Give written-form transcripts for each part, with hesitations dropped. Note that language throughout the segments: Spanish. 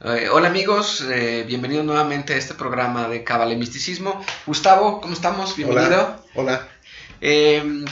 Hola amigos, bienvenidos nuevamente a este programa de Cábala y Misticismo. Gustavo, ¿cómo estamos? Bienvenido. Hola. Eh,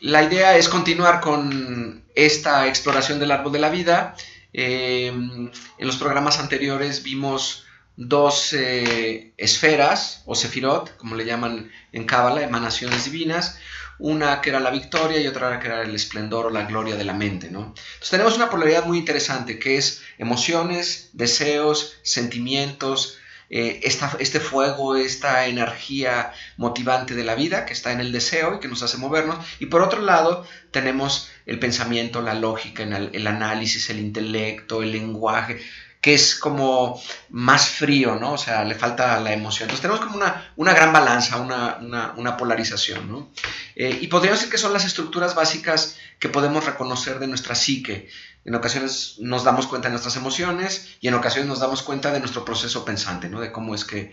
la idea es continuar con esta exploración del árbol de la vida. En los programas anteriores vimos dos esferas, o sefirot, como le llaman en Cábala, emanaciones divinas. Una que era la victoria y otra que era el esplendor o la gloria de la mente, ¿no? Entonces tenemos una polaridad muy interesante que es emociones, deseos, sentimientos, este fuego, esta energía motivante de la vida que está en el deseo y que nos hace movernos. Y por otro lado tenemos el pensamiento, la lógica, el análisis, el intelecto, el lenguaje, que es como más frío, ¿no? O sea, le falta la emoción. Entonces tenemos como una gran balanza, una polarización, ¿no? Y podríamos decir que son las estructuras básicas que podemos reconocer de nuestra psique. En ocasiones nos damos cuenta de nuestras emociones y en ocasiones nos damos cuenta de nuestro proceso pensante, ¿no? De cómo es que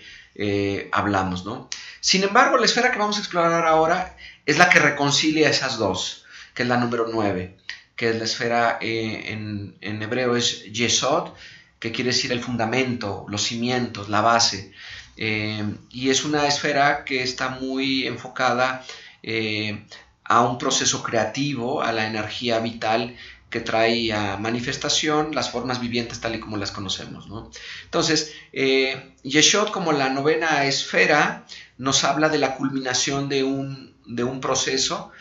hablamos, ¿no? Sin embargo, la esfera que vamos a explorar ahora es la que reconcilia esas dos, que es la número 9, que es la esfera en hebreo es Yesod, que quiere decir el fundamento, los cimientos, la base. Y es una esfera que está muy enfocada a un proceso creativo, a la energía vital que trae a manifestación las formas vivientes tal y como las conocemos, ¿no? Entonces, Yeshod, como la novena esfera, nos habla de la culminación de un proceso.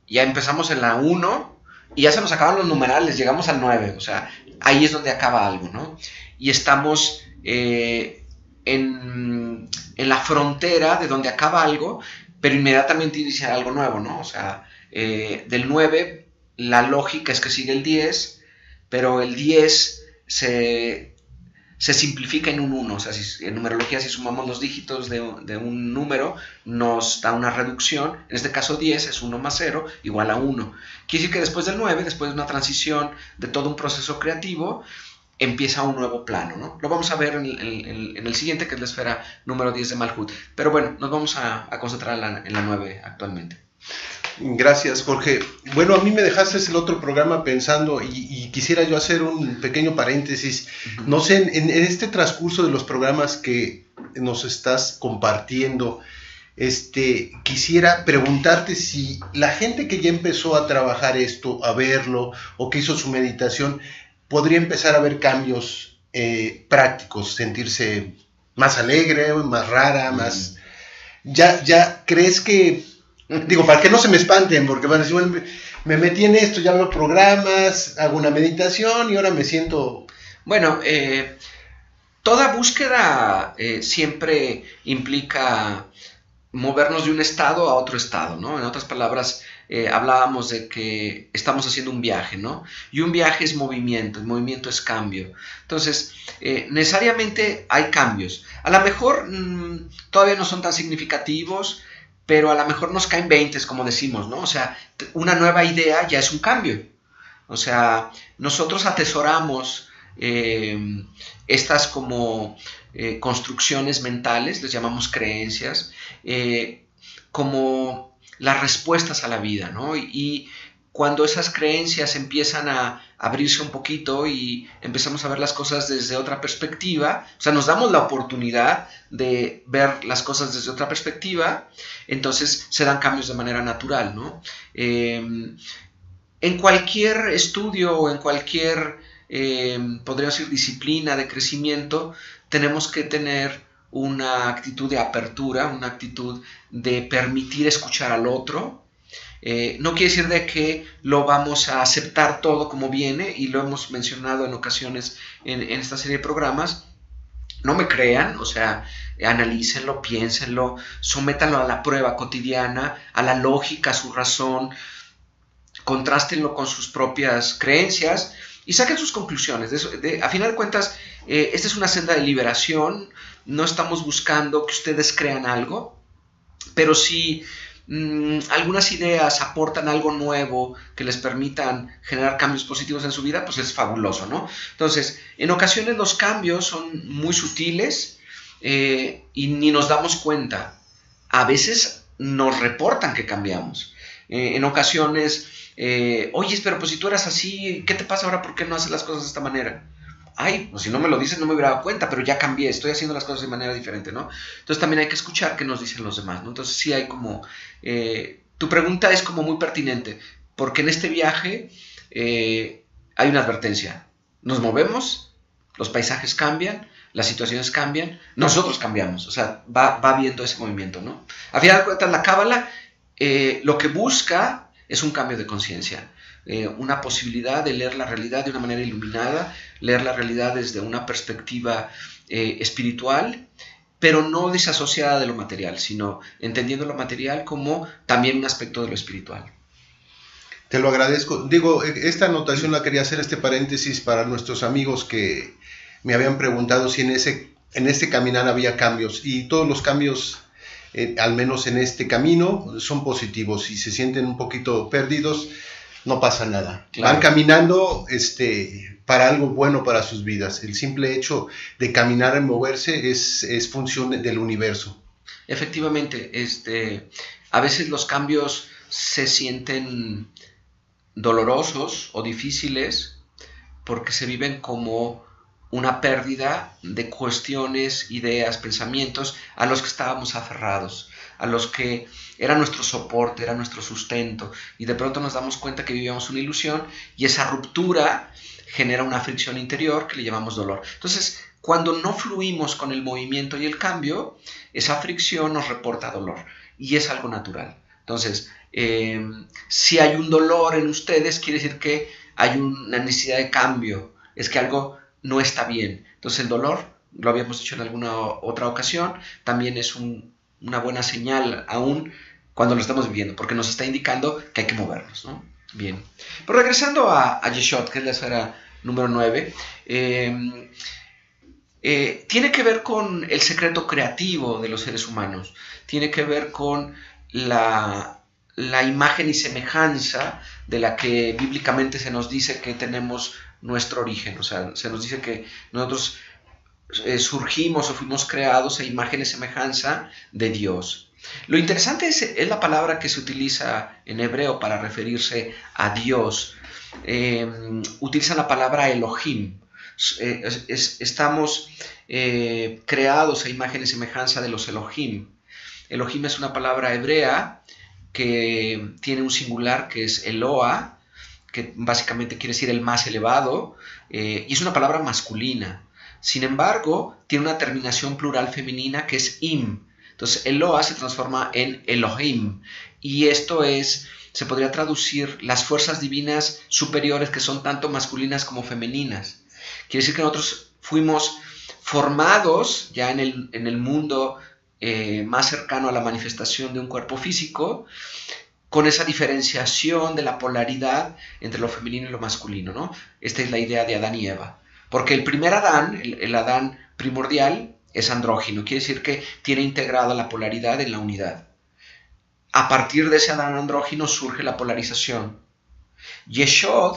Ya empezamos en la 1 y ya se nos acaban los numerales, llegamos al 9, o sea, ahí es donde acaba algo, ¿no? Y estamos en la frontera de donde acaba algo, pero inmediatamente inicia algo nuevo, ¿no? O sea, del 9, la lógica es que sigue el 10, pero el 10 se simplifica en un 1, o sea, en numerología si sumamos los dígitos de un número nos da una reducción, en este caso 10 es 1 más 0 igual a 1. Quiere decir que después del 9, después de una transición de todo un proceso creativo, empieza un nuevo plano, ¿no? Lo vamos a ver en el siguiente, que es la esfera número 10 de Malhut. Pero bueno, nos vamos a concentrar en la 9 actualmente. Gracias, Jorge. Bueno, a mí me dejaste el otro programa pensando y quisiera yo hacer un pequeño paréntesis. No sé, en este transcurso de los programas que nos estás compartiendo, quisiera preguntarte si la gente que ya empezó a trabajar esto, a verlo, o que hizo su meditación, podría empezar a ver cambios prácticos, sentirse más alegre, más rara, más... ¿Ya crees que... Digo, para que no se me espanten, porque van a decir, bueno, me metí en esto, ya veo programas, hago una meditación y ahora me siento... Bueno, toda búsqueda siempre implica movernos de un estado a otro estado, ¿no? En otras palabras, hablábamos de que estamos haciendo un viaje, ¿no? Y un viaje es movimiento, el movimiento es cambio. Entonces, necesariamente hay cambios. A lo mejor todavía no son tan significativos, pero a lo mejor nos caen 20, como decimos, ¿no? O sea, una nueva idea ya es un cambio. O sea, nosotros atesoramos estas como construcciones mentales, les llamamos creencias, como las respuestas a la vida, ¿no? Y cuando esas creencias empiezan a abrirse un poquito y empezamos a ver las cosas desde otra perspectiva, o sea, nos damos la oportunidad de ver las cosas desde otra perspectiva, entonces se dan cambios de manera natural, ¿no? En cualquier estudio o en cualquier, podríamos decir, disciplina de crecimiento, tenemos que tener una actitud de apertura, una actitud de permitir escuchar al otro. No quiere decir de que lo vamos a aceptar todo como viene, y lo hemos mencionado en ocasiones en esta serie de programas. No me crean, o sea, analícenlo, piénsenlo, sométanlo a la prueba cotidiana, a la lógica, a su razón, contrástenlo con sus propias creencias y saquen sus conclusiones. A final de cuentas, esta es una senda de liberación. No estamos buscando que ustedes crean algo, pero si algunas ideas aportan algo nuevo que les permitan generar cambios positivos en su vida, pues es fabuloso, ¿no? Entonces, en ocasiones los cambios son muy sutiles y ni nos damos cuenta. A veces nos reportan que cambiamos. En ocasiones, oye, pero pues si tú eras así, ¿qué te pasa ahora? ¿Por qué no haces las cosas de esta manera? ay, pues si no me lo dices no me hubiera dado cuenta, pero ya cambié, estoy haciendo las cosas de manera diferente, ¿no? Entonces también hay que escuchar qué nos dicen los demás, ¿no? Entonces sí hay como, tu pregunta es como muy pertinente, porque en este viaje hay una advertencia, nos movemos, los paisajes cambian, las situaciones cambian, nosotros cambiamos, o sea, va viendo ese movimiento, ¿no? A final de cuentas, la cábala lo que busca es un cambio de conciencia, una posibilidad de leer la realidad de una manera iluminada, leer la realidad desde una perspectiva espiritual, pero no desasociada de lo material, sino entendiendo lo material como también un aspecto de lo espiritual. Te lo agradezco. Digo, esta anotación la quería hacer, este paréntesis, para nuestros amigos que me habían preguntado si en este caminar había cambios, y todos los cambios, al menos en este camino, son positivos. Si se sienten un poquito perdidos, no pasa nada. Claro. Van caminando para algo bueno para sus vidas. El simple hecho de caminar y moverse es función del universo. Efectivamente, a veces los cambios se sienten dolorosos o difíciles porque se viven como una pérdida de cuestiones, ideas, pensamientos a los que estábamos aferrados, a los que era nuestro soporte, era nuestro sustento, y de pronto nos damos cuenta que vivíamos una ilusión y esa ruptura genera una fricción interior que le llamamos dolor. Entonces, cuando no fluimos con el movimiento y el cambio, esa fricción nos reporta dolor y es algo natural. Entonces, si hay un dolor en ustedes, quiere decir que hay una necesidad de cambio, es que algo no está bien. Entonces el dolor, lo habíamos dicho en alguna otra ocasión, también es una buena señal aún cuando lo estamos viviendo, porque nos está indicando que hay que movernos, ¿no? Bien. Pero regresando a Yeshod, que es la esfera número 9, tiene que ver con el secreto creativo de los seres humanos, tiene que ver con la imagen y semejanza de la que bíblicamente se nos dice que tenemos nuestro origen. O sea, se nos dice que nosotros surgimos o fuimos creados a imagen y semejanza de Dios. Lo interesante es la palabra que se utiliza en hebreo para referirse a Dios. Utilizan la palabra Elohim. Estamos creados a imagen y semejanza de los Elohim. Elohim es una palabra hebrea que tiene un singular que es Eloa, que básicamente quiere decir el más elevado, y es una palabra masculina. Sin embargo, tiene una terminación plural femenina que es im. Entonces, Eloa se transforma en Elohim, y esto se podría traducir las fuerzas divinas superiores que son tanto masculinas como femeninas. Quiere decir que nosotros fuimos formados ya en el mundo más cercano a la manifestación de un cuerpo físico, con esa diferenciación de la polaridad entre lo femenino y lo masculino, ¿no? Esta es la idea de Adán y Eva. Porque el primer Adán, el Adán primordial, es andrógino, quiere decir que tiene integrada la polaridad en la unidad. A partir de ese Adán andrógino surge la polarización. Yeshod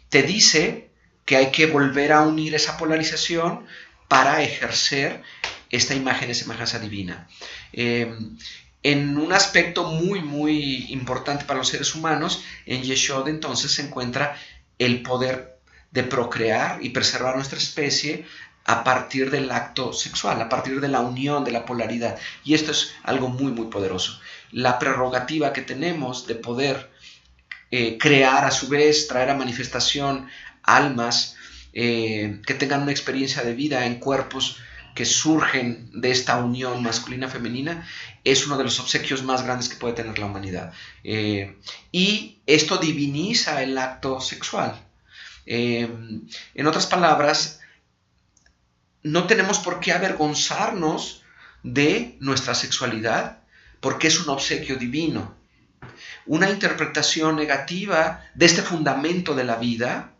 te dice que hay que volver a unir esa polarización para ejercer esta imagen y semejanza divina. En un aspecto muy, muy importante para los seres humanos, en Yeshod entonces se encuentra el poder de procrear y preservar nuestra especie a partir del acto sexual, a partir de la unión de la polaridad. Y esto es algo muy, muy poderoso. La prerrogativa que tenemos de poder crear a su vez, traer a manifestación almas que tengan una experiencia de vida en cuerpos que surgen de esta unión masculina-femenina, es uno de los obsequios más grandes que puede tener la humanidad. Y esto diviniza el acto sexual. En otras palabras, no tenemos por qué avergonzarnos de nuestra sexualidad, porque es un obsequio divino. Una interpretación negativa de este fundamento de la vida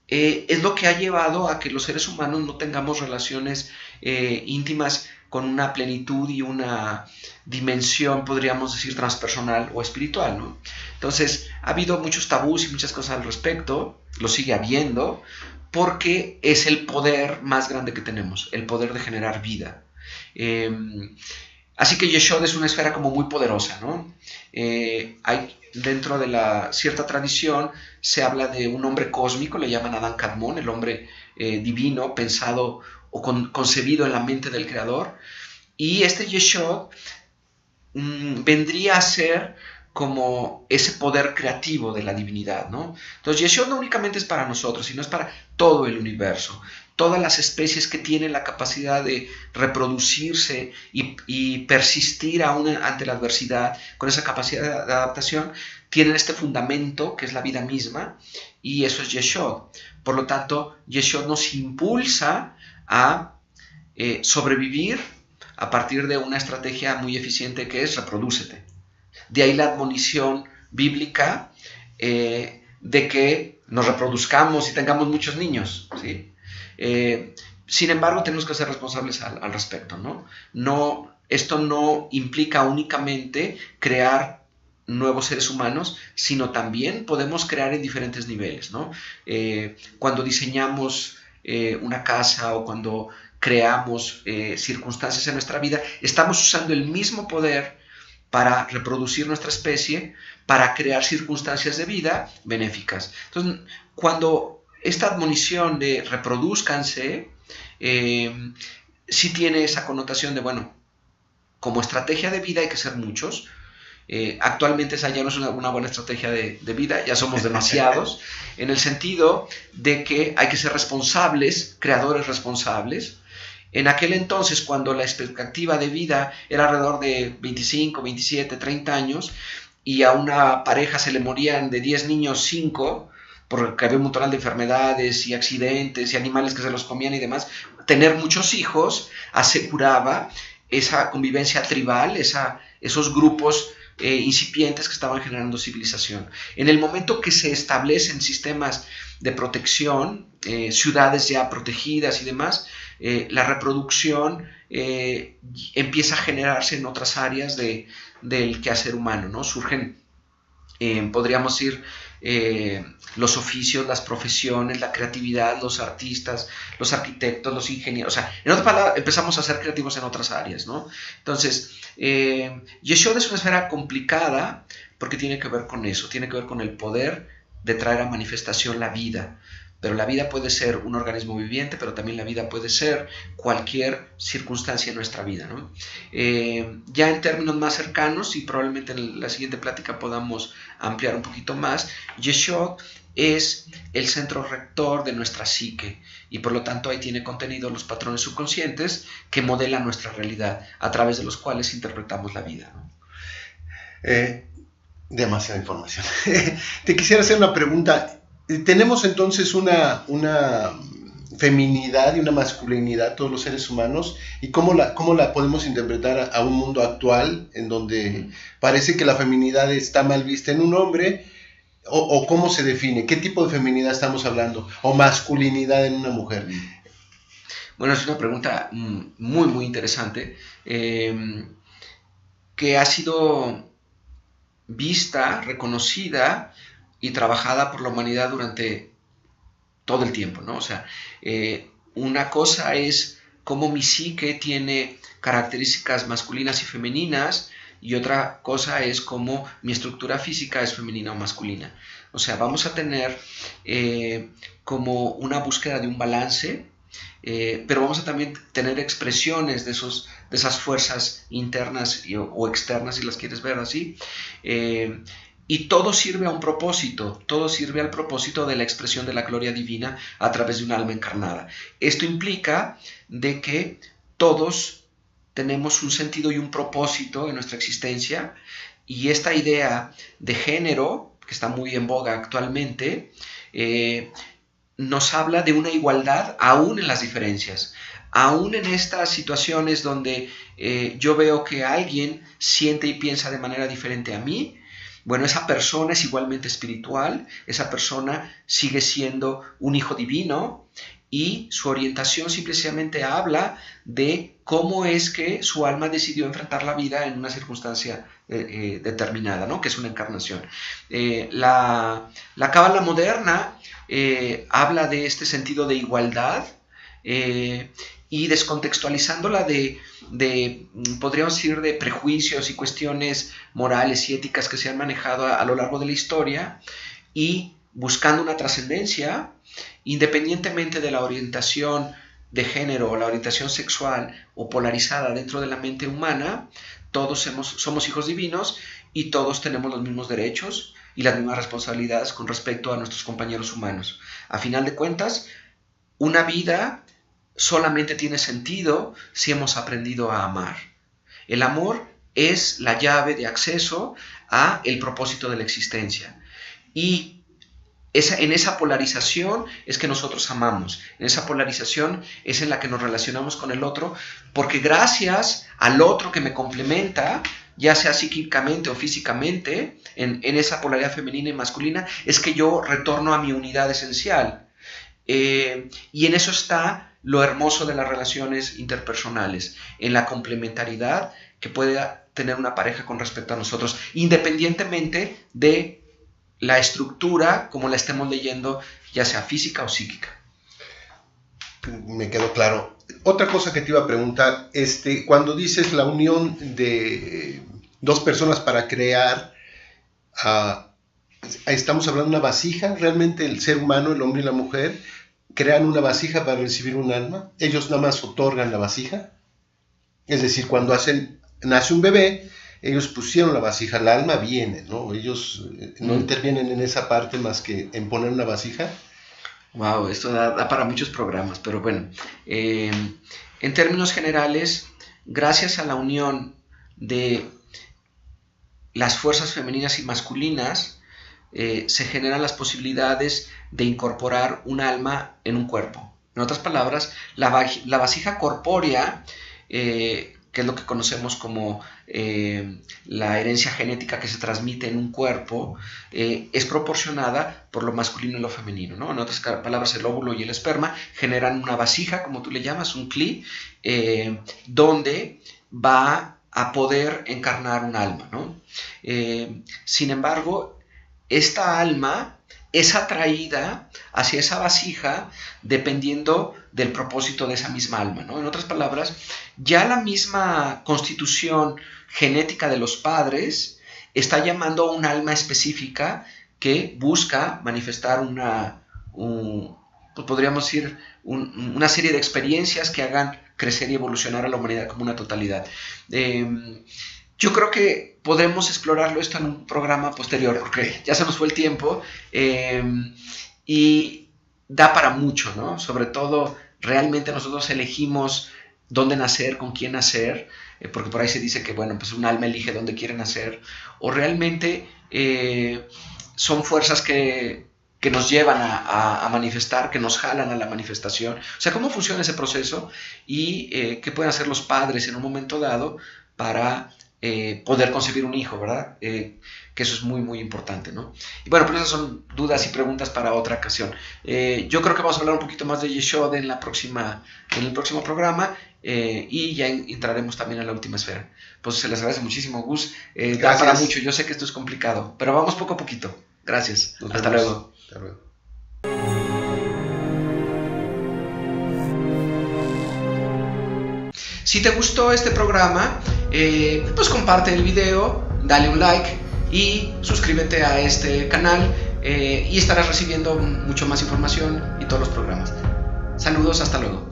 es lo que ha llevado a que los seres humanos no tengamos relaciones íntimas con una plenitud y una dimensión, podríamos decir, transpersonal o espiritual, ¿no? Entonces, ha habido muchos tabús y muchas cosas al respecto, lo sigue habiendo, porque es el poder más grande que tenemos, el poder de generar vida. Así que Yeshod es una esfera como muy poderosa, ¿no? Hay, dentro de la cierta tradición se habla de un hombre cósmico, le llaman Adán Kadmon, el hombre divino, pensado o concebido en la mente del Creador. Y este Yeshod vendría a ser como ese poder creativo de la divinidad, ¿no? Entonces Yeshod no únicamente es para nosotros, sino es para todo el universo. Todas las especies que tienen la capacidad de reproducirse y persistir aún ante la adversidad, con esa capacidad de adaptación, tienen este fundamento que es la vida misma, y eso es Yeshod. Por lo tanto, Yeshod nos impulsa a sobrevivir a partir de una estrategia muy eficiente que es reprodúcete. De ahí la admonición bíblica de que nos reproduzcamos y tengamos muchos niños, ¿sí? Sin embargo, tenemos que ser responsables al respecto, ¿no? Esto no implica únicamente crear nuevos seres humanos, sino también podemos crear en diferentes niveles, ¿no? Cuando diseñamos una casa o cuando creamos circunstancias en nuestra vida, estamos usando el mismo poder para reproducir nuestra especie, para crear circunstancias de vida benéficas. Entonces, cuando esta admonición de reproduzcanse, sí tiene esa connotación de, bueno, como estrategia de vida hay que ser muchos. Actualmente esa ya no es una buena estrategia de vida, ya somos demasiados, en el sentido de que hay que ser responsables, creadores responsables. En aquel entonces, cuando la expectativa de vida era alrededor de 25, 27, 30 años, y a una pareja se le morían de 10 niños 5, porque había un montón de enfermedades y accidentes y animales que se los comían y demás, tener muchos hijos aseguraba esa convivencia tribal, esos grupos incipientes que estaban generando civilización. En el momento que se establecen sistemas de protección, ciudades ya protegidas y demás, la reproducción empieza a generarse en otras áreas del quehacer humano, ¿no? Surgen, podríamos decir, los oficios, las profesiones, la creatividad, los artistas, los arquitectos, los ingenieros. O sea, en otras palabras, empezamos a ser creativos en otras áreas, ¿no? Entonces, Yeshod es una esfera complicada porque tiene que ver con eso, tiene que ver con el poder de traer a manifestación la vida. Pero la vida puede ser un organismo viviente, pero también la vida puede ser cualquier circunstancia en nuestra vida, ¿no? Ya en términos más cercanos, y probablemente en la siguiente plática podamos ampliar un poquito más, Yeshod es el centro rector de nuestra psique, y por lo tanto ahí tiene contenido los patrones subconscientes que modelan nuestra realidad, a través de los cuales interpretamos la vida, ¿no? Demasiada información. Te quisiera hacer una pregunta. Tenemos entonces una feminidad y una masculinidad todos los seres humanos, y cómo la podemos interpretar a un mundo actual en donde parece que la feminidad está mal vista en un hombre, o cómo se define, qué tipo de feminidad estamos hablando, o masculinidad en una mujer. Bueno, es una pregunta muy, muy interesante, que ha sido vista, reconocida y trabajada por la humanidad durante todo el tiempo, ¿no? O sea, una cosa es cómo mi psique tiene características masculinas y femeninas, y otra cosa es cómo mi estructura física es femenina o masculina. O sea, vamos a tener como una búsqueda de un balance, pero vamos a también tener expresiones de esas fuerzas internas o externas, si las quieres ver así. Y todo sirve a un propósito, todo sirve al propósito de la expresión de la gloria divina a través de un alma encarnada. Esto implica de que todos tenemos un sentido y un propósito en nuestra existencia, y esta idea de género, que está muy en boga actualmente, nos habla de una igualdad aún en las diferencias. Aún en estas situaciones donde yo veo que alguien siente y piensa de manera diferente a mí, bueno, esa persona es igualmente espiritual, esa persona sigue siendo un hijo divino, y su orientación simplemente habla de cómo es que su alma decidió enfrentar la vida en una circunstancia determinada, ¿no? Que es una encarnación. La cábala moderna habla de este sentido de igualdad, y descontextualizándola podríamos decir, de prejuicios y cuestiones morales y éticas que se han manejado a lo largo de la historia, y buscando una trascendencia, independientemente de la orientación de género o la orientación sexual o polarizada dentro de la mente humana, todos somos hijos divinos y todos tenemos los mismos derechos y las mismas responsabilidades con respecto a nuestros compañeros humanos. A final de cuentas, una vida solamente tiene sentido si hemos aprendido a amar. El amor es la llave de acceso a el propósito de la existencia. Y en esa polarización es que nosotros amamos. En esa polarización es en la que nos relacionamos con el otro, porque gracias al otro que me complementa, ya sea psíquicamente o físicamente, en esa polaridad femenina y masculina, es que yo retorno a mi unidad esencial. Y en eso está lo hermoso de las relaciones interpersonales, en la complementariedad que puede tener una pareja con respecto a nosotros, independientemente de la estructura como la estemos leyendo, ya sea física o psíquica. Me quedó claro. Otra cosa que te iba a preguntar, cuando dices la unión de dos personas para crear, estamos hablando de una vasija, realmente el ser humano, el hombre y la mujer, crean una vasija para recibir un alma, ellos nada más otorgan la vasija, es decir, cuando nace un bebé, ellos pusieron la vasija, el alma viene, ¿no? Ellos no intervienen en esa parte más que en poner una vasija. Wow, esto da para muchos programas, pero bueno, en términos generales, gracias a la unión de las fuerzas femeninas y masculinas, se generan las posibilidades de incorporar un alma en un cuerpo. En otras palabras, la vasija corpórea, que es lo que conocemos como la herencia genética que se transmite en un cuerpo, es proporcionada por lo masculino y lo femenino, ¿no? En otras palabras, el óvulo y el esperma generan una vasija, como tú le llamas, un cli, donde va a poder encarnar un alma, ¿no? Sin embargo, esta alma es atraída hacia esa vasija dependiendo del propósito de esa misma alma, ¿no? En otras palabras, ya la misma constitución genética de los padres está llamando a un alma específica que busca manifestar podríamos decir, una serie de experiencias que hagan crecer y evolucionar a la humanidad como una totalidad. Yo creo que podremos explorarlo esto en un programa posterior, porque ya se nos fue el tiempo y da para mucho, ¿no? Sobre todo, realmente nosotros elegimos dónde nacer, con quién nacer, porque por ahí se dice que, bueno, pues un alma elige dónde quiere nacer, o realmente son fuerzas que nos llevan a manifestar, que nos jalan a la manifestación. O sea, ¿cómo funciona ese proceso? Y qué pueden hacer los padres en un momento dado para poder concebir un hijo, ¿verdad? Que eso es muy, muy importante, ¿no? Y bueno, pues esas son dudas y preguntas para otra ocasión. Yo creo que vamos a hablar un poquito más de Yeshod en el próximo programa, y ya entraremos también en la última esfera. Pues se les agradece muchísimo, Gus. Da para mucho, yo sé que esto es complicado, pero vamos poco a poquito. Gracias. Hasta luego. Hasta luego. Si te gustó este programa, pues comparte el video, dale un like y suscríbete a este canal, y estarás recibiendo mucho más información y todos los programas. Saludos, hasta luego.